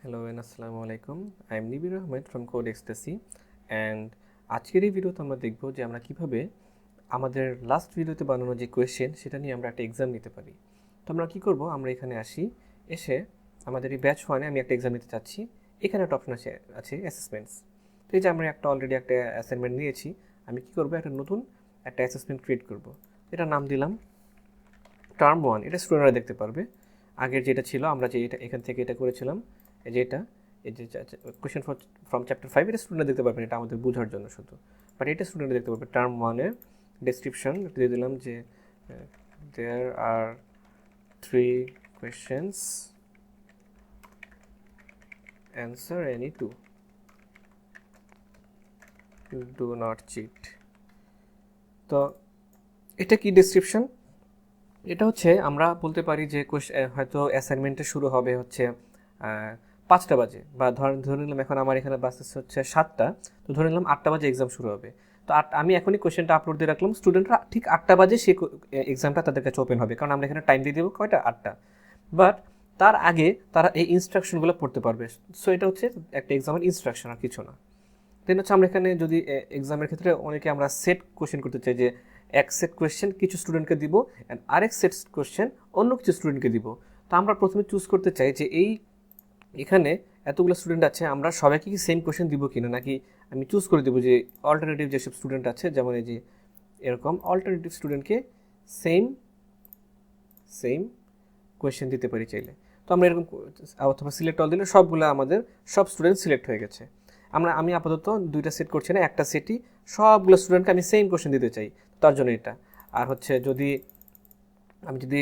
Hello and Assalamualaikum. I am Nibir Ahmed from Code Ecstasy and আজকের এই ভিডিওতে আমরা দেখব যে আমরা কিভাবে আমাদের লাস্ট ভিডিওতে বানানো যে কোয়েশ্চেন সেটা নিয়ে আমরা একটা এক্সাম নিতে পারি। তো আমরা কি করব, আমরা এখানে আসি, এসে আমাদের এই ব্যাচ 1-এ আমি একটা এক্সাম নিতে চাচ্ছি। এখানে একটা অপশন আছে অ্যাসেসমেন্টস। তো এই যে আমরা অলরেডি একটা অ্যাসাইনমেন্ট নিয়েছি, আমি কি করব, একটা নতুন একটা অ্যাসেসমেন্ট ক্রিয়েট করব। এটা নাম দিলাম টার্ম 1। এটা স্টুডেন্টরা দেখতে পারবে। আগের যেটা ছিল আমরা যে এখান থেকে এটা করেছিলাম, এই যে কোয়েশ্চেন ফ্রম চ্যাপ্টার 5, এটা স্টুডেন্ট দেখতে পারবেন, এটা আমাদের বোঝার জন্য শুধু। বাট এটা স্টুডেন্ট দেখতে পারবে। টার্ম 1-এর ডেসক্রিপশন দিয়ে দিলাম যে দেয়ার আর 3 questions, answer any 2, do not cheat। তো এটা কি ডেসক্রিপশন? এটা হচ্ছে আমরা বলতে পারি যে হয়তো অ্যাসাইনমেন্টটা শুরু হবে হচ্ছে 5টা বাজে, বা ধরে নিলাম এখন আমার এখানে বাজতেছে হচ্ছে 7টা, তো ধরে নিলাম 8টা বাজে এক্সাম শুরু হবে। তো আমি এখনই কোয়েশ্চেনটা আপলোড দিয়ে রাখলাম, স্টুডেন্টরা ঠিক 8টা বাজে সেই এক্সামটা তাদের কাছে ওপেন হবে, কারণ আমরা এখানে টাইম দিয়ে দেবো কয়টা, 8টা। বাট তার আগে তারা এই ইনস্ট্রাকশনগুলো পড়তে পারবে। সো এটা হচ্ছে একটা এক্সামের ইনস্ট্রাকশন, আর কিছু না। দেন হচ্ছে আমরা এখানে যদি এক্সামের ক্ষেত্রে অনেকে আমরা সেট কোয়েশ্চেন করতে চাই, যে এক সেট কোয়েশ্চেন কিছু স্টুডেন্টকে দিব অ্যান্ড আরেক সেট কোয়েশ্চেন অন্য কিছু স্টুডেন্টকে দিব। তো আমরা প্রথমে চুজ করতে চাই যে এখানে এতগুলো স্টুডেন্ট আছে, আমরা সবাইকে কি সেম কোয়েশ্চেন দিব কিনা, নাকি আমি চুজ করে দেবো যে অল্টারনেটিভ যেসব স্টুডেন্ট আছে, যেমন এই যে এরকম অল্টারনেটিভ স্টুডেন্টকে সেম কোয়েশ্চেন দিতে পারি চাইলে। তো আমরা এরকম অথবা সিলেক্ট অল দিলে সবগুলো আমাদের সব স্টুডেন্ট সিলেক্ট হয়ে গেছে। আমি আপাতত 2টা সেট করছি না, একটা সেটই সবগুলো স্টুডেন্টকে আমি সেম কোয়েশ্চেন দিতে চাই, তার জন্য এটা। আর হচ্ছে আমি যদি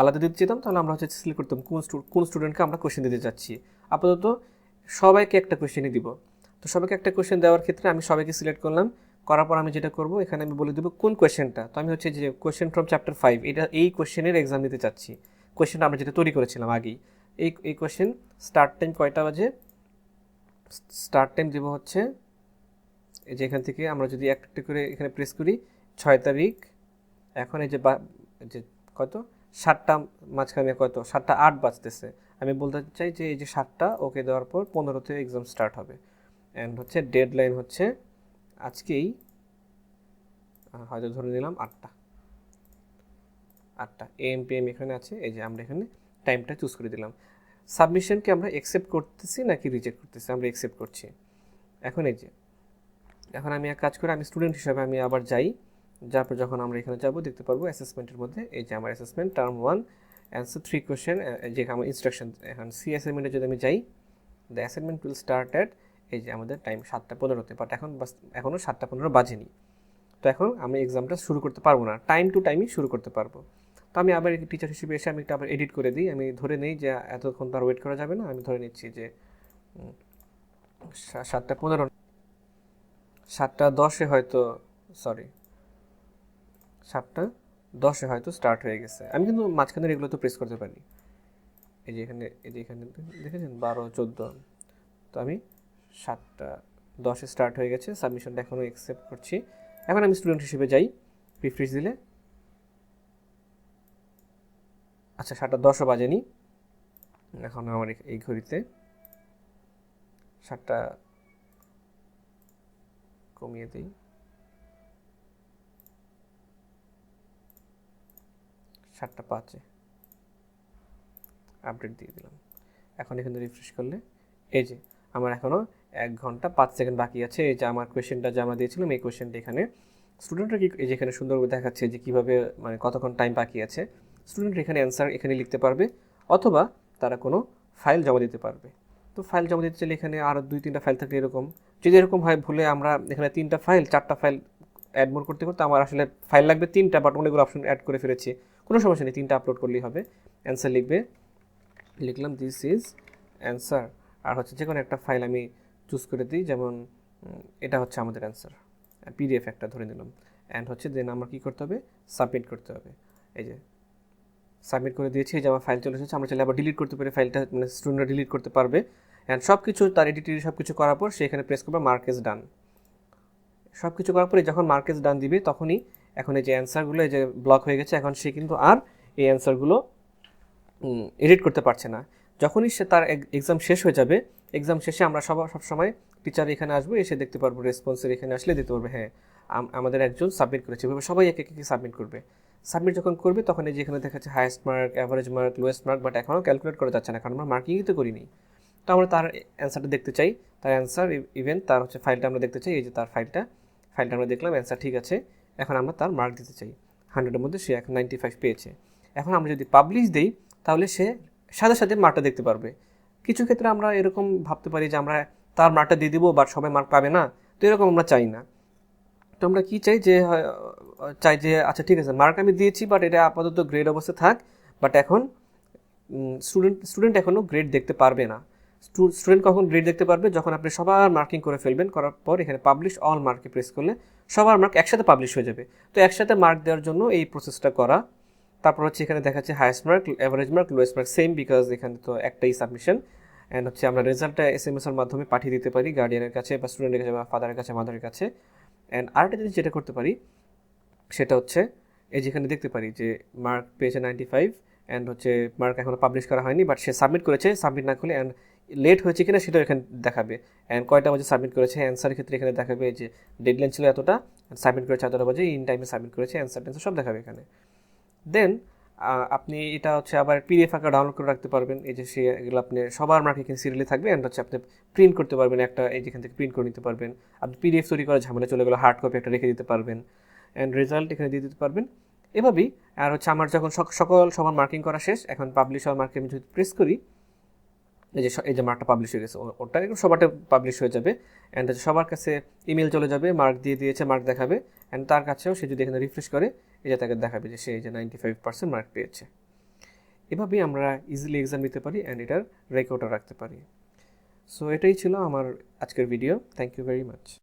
আলাদা দিতে চাইতাম, তাহলে আমরা হচ্ছে সিলেক্ট করতাম কোন স্টুডেন্টকে আমরা কোয়েশ্চেন দিতে চাচ্ছি। আপাতত সবাইকে একটা কোয়েশ্চেনই দিব। তো সবাইকে একটা কোয়েশ্চেন দেওয়ার ক্ষেত্রে আমি সবাইকে সিলেক্ট করলাম, করার পর আমি যেটা করব, এখানে আমি বলে দেবো কোন কোয়েশ্চেনটা। তো আমি হচ্ছে যে কোয়েশ্চেন ফ্রম চ্যাপ্টার 5, এই কোয়েশ্চেনের এক্সাম দিতে চাচ্ছি। কোয়েশ্চেনটা আমরা যেটা তৈরি করেছিলাম আগেই, এই কোয়েশ্চেন স্টার্ট টাইম কয়টা বাজে, স্টার্ট টাইম দেবো হচ্ছে এই যে এখান থেকে আমরা যদি একটা করে এখানে প্রেস করি 6 তারিখ, এখন এই যে কত 7টা মাঝখানে কত 7টা 8 বাজতেছে, আমি বলতে চাই যে এই যে 7টা ওকে দেওয়ার পর 15তে এক্সাম স্টার্ট হবে। অ্যান্ড হচ্ছে ডেডলাইন হচ্ছে আজকেই, হয়তো ধরে নিলাম 8টা AM PM এখানে আছে। এই যে আমরা এখানে টাইমটা চুজ করে দিলাম। সাবমিশনকে আমরা অ্যাকসেপ্ট করতেছি নাকি রিজেক্ট করতেছি, আমরা অ্যাকসেপ্ট করছি। এখন আমি এক কাজ করে আমি স্টুডেন্ট হিসাবে আমি আবার যাই, যার পর যখন আমরা এখানে যাব দেখতে পারবো অ্যাসেসমেন্টের মধ্যে এই যে আমার অ্যাসেসমেন্ট টার্ম 1 অ্যান্সার 3 কোয়েশ্চেন, যে আমার ইনস্ট্রাকশন। এখন সি অ্যাসাইনমেন্টে যদি আমি যাই, the assignment will start at, এই যে আমাদের টাইম 7:15, বাট এখনও 7:15 বাজেনি। তো এখন আমি এক্সামটা শুরু করতে পারবো না, টাইম টু টাইমই শুরু করতে পারবো। তো আমি আবার টিচার হিসেবে এসে আমি এটা আবার এডিট করে দিই। আমি ধরে নেই যে এতক্ষণ তো আর ওয়েট করা যাবে না, আমি ধরে নিচ্ছি যে 7:15, 7:10 হয়তো, সরি 7:10 হয়তো স্টার্ট হয়ে গেছে। আমি কিন্তু মাঝখানে এগুলো তো প্রেস করতে পারি। এই যে এখানে দেখেছেন 12-14, তো আমি 7:10 স্টার্ট হয়ে গেছে। সাবমিশনটা এখনও অ্যাকসেপ্ট করছি। এখন আমি স্টুডেন্ট হিসেবে যাই, রিফ্রেশ দিলে আচ্ছা 7:10 বাজেনি। এখন আমার এই ঘড়িতে 7টা কমিয়ে দিই, 7:05 আপডেট দিয়ে দিলাম। এখন এখানে রিফ্রেশ করলে এই যে আমার এখনও 1 ঘন্টা 5 সেকেন্ড বাকি আছে। এই যে আমার কোয়েশ্চেনটা যে আমরা দিয়েছিলাম, এই কোয়েশ্চেনটা এখানে স্টুডেন্টরা কি এই যে এখানে সুন্দরভাবে দেখাচ্ছে যে কীভাবে মানে কতক্ষণ টাইম বাকি আছে। স্টুডেন্টরা এখানে অ্যান্সার এখানে লিখতে পারবে, অথবা তারা কোনো ফাইল জমা দিতে পারবে। তো ফাইল জমা দিতে চাইলে এখানে আরও 2-3টা ফাইল থাকলে এরকম, যদি এরকম হয় ভুলে আমরা এখানে 3টা ফাইল 4টা ফাইল অ্যাড মোর করতে করতে আমার আসলে ফাইল লাগবে 3টা, বাট অনেকগুলো অপশন অ্যাড করে ফেলেছি, কোনো সমস্যা নেই, 3টা আপলোড করলেই হবে। অ্যান্সার লিখলাম দিস ইজ অ্যান্সার, আর হচ্ছে যে কোনো একটা ফাইল আমি চুজ করে দিই, যেমন এটা হচ্ছে আমাদের অ্যান্সার, PDF একটা ধরে নিলাম। অ্যান্ড হচ্ছে দেন আমার কী করতে হবে, সাবমিট করতে হবে। এই যে সাবমিট করে দিয়েছি, এই যে আমার ফাইল চলে এসেছে। আমরা চাইলে আবার ডিলিট করতে পারি ফাইলটা, মানে স্টুডেন্টরা ডিলিট করতে পারবে। অ্যান্ড সব কিছু তার এডিটিং সব কিছু করার পর সে এখানে প্রেস করবে মার্ক ইজ ডান। সব কিছু করার পরে যখন মার্ক ইজ ডান দিবে, তখনই এখন এই যে অ্যান্সারগুলো এই যে ব্লক হয়ে গেছে, এখন সে কিন্তু আর এই অ্যান্সারগুলো এডিট করতে পারছে না। যখনই সে তার এক্সাম শেষ হয়ে যাবে, এক্সাম শেষে আমরা সবসময় টিচার এখানে আসবো, এসে দেখতে পারবো রেসপন্সের এখানে আসলে দেখতে পারবো হ্যাঁ আমাদের একজন সাবমিট করেছে। এভাবে সবাই একে একে সাবমিট করবে। সাবমিট যখন করবে তখন এই যে এখানে দেখা যাচ্ছে highest mark, average mark, lowest mark, but এখনও ক্যালকুলেট করা যাচ্ছে না কারণ আমরা মার্কিংই তো করিনি। তো আমরা তার অ্যান্সারটা দেখতে চাই, তার অ্যান্সার ইভেন তার হচ্ছে ফাইলটা আমরা দেখতে চাই। এই যে তার ফাইলটা আমরা দেখলাম, অ্যান্সার ঠিক আছে। এখন আমরা তার মার্ক দিতে চাই। 100-এর মধ্যে সে এখন 95 পেয়েছে। এখন আমরা যদি পাবলিশ দিই তাহলে সে সাথে সাথে মার্কটা দেখতে পারবে। কিছু ক্ষেত্রে আমরা এরকম ভাবতে পারি যে আমরা তার মার্কটা দিয়ে দিব বাট সবাই মার্ক পাবে না, তো এরকম আমরা চাই না। তো আমরা কী চাই যে আচ্ছা ঠিক আছে মার্ক আমি দিয়েছি বাট এটা আপাতত গ্রেড অবস্থা থাক, বাট এখন স্টুডেন্ট এখনও গ্রেড দেখতে পারবে না। স্টুডেন্ট কখন গ্রেড দেখতে পারবে? যখন আপনি সবার মার্কিং করে ফেলবেন, করার পর এখানে পাবলিশ অল মার্কে প্রেস করলে সবার মার্ক একসাথে পাবলিশ হয়ে যাবে। তো একসাথে মার্ক দেওয়ার জন্য এই প্রসেসটা করা। তারপর হচ্ছে এখানে দেখাচ্ছে highest mark, average mark, lowest mark same, because এখানে তো একটাই সাবমিশন। অ্যান্ড হচ্ছে আমরা রেজাল্টটা SMS এর মাধ্যমে পাঠিয়ে দিতে পারি গার্ডিয়ানের কাছে বা স্টুডেন্টের কাছে বা ফাদারের কাছে, মাদারের কাছে। অ্যান্ড আরেকটা জিনিস যেটা করতে পারি সেটা হচ্ছে এই যেখানে দেখতে পারি যে মার্ক পেয়েছে 95 অ্যান্ড হচ্ছে মার্ক এখনও পাবলিশ করা হয়নি বাট সে সাবমিট করেছে। সাবমিট না করলে অ্যান্ড লেট হয়েছে কিনা সেটাও এখানে দেখাবে। অ্যান্ড কয়টা বাজে সাবমিট করেছে, অ্যান্সারের ক্ষেত্রে এখানে দেখাবে যে ডেডলাইন ছিল এতটা, সাবমিট করেছে এতটা বাজে, ইন টাইমে সাবমিট করেছে, অ্যান্সার সব দেখাবে এখানে। দেন আপনি এটা হচ্ছে আবার PDF আকারে ডাউনলোড করে রাখতে পারবেন। এই যে এগুলো আপনি সবার মার্ক এখানে সিরিয়ালে থাকবে। অ্যান্ড হচ্ছে আপনি প্রিন্ট করতে পারবেন একটা, এই যেখান থেকে প্রিন্ট করে নিতে পারবেন। আপনি PDF তৈরি করার ঝামেলা চলে গেলো, হার্ড কপি একটা রেখে দিতে পারবেন। অ্যান্ড রেজাল্ট এখানে দিয়ে দিতে পারবেন এভাবেই। আর হচ্ছে আমার যখন সবার মার্কিং করা শেষ, এখন পাবলিশ হওয়ার মার্কে আমি যদি প্রেস করি, এই যে মার্কটা পাবলিশ হয়ে গেছে, ওটা সবারটা পাবলিশ হয়ে যাবে। অ্যান্ড সবার কাছে ইমেল চলে যাবে, মার্ক দিয়ে দিয়েছে, মার্ক দেখাবে। অ্যান্ড তার কাছেও সে যদি এখানে রিফ্রেশ করে এই যে তাকে দেখাবে যে সে এই যে 95% মার্ক পেয়েছে। এভাবেই আমরা ইজিলি এক্সাম দিতে পারি অ্যান্ড এটার রেকর্ডও রাখতে পারি। সো এটাই ছিল আমার আজকের video. Thank you very much.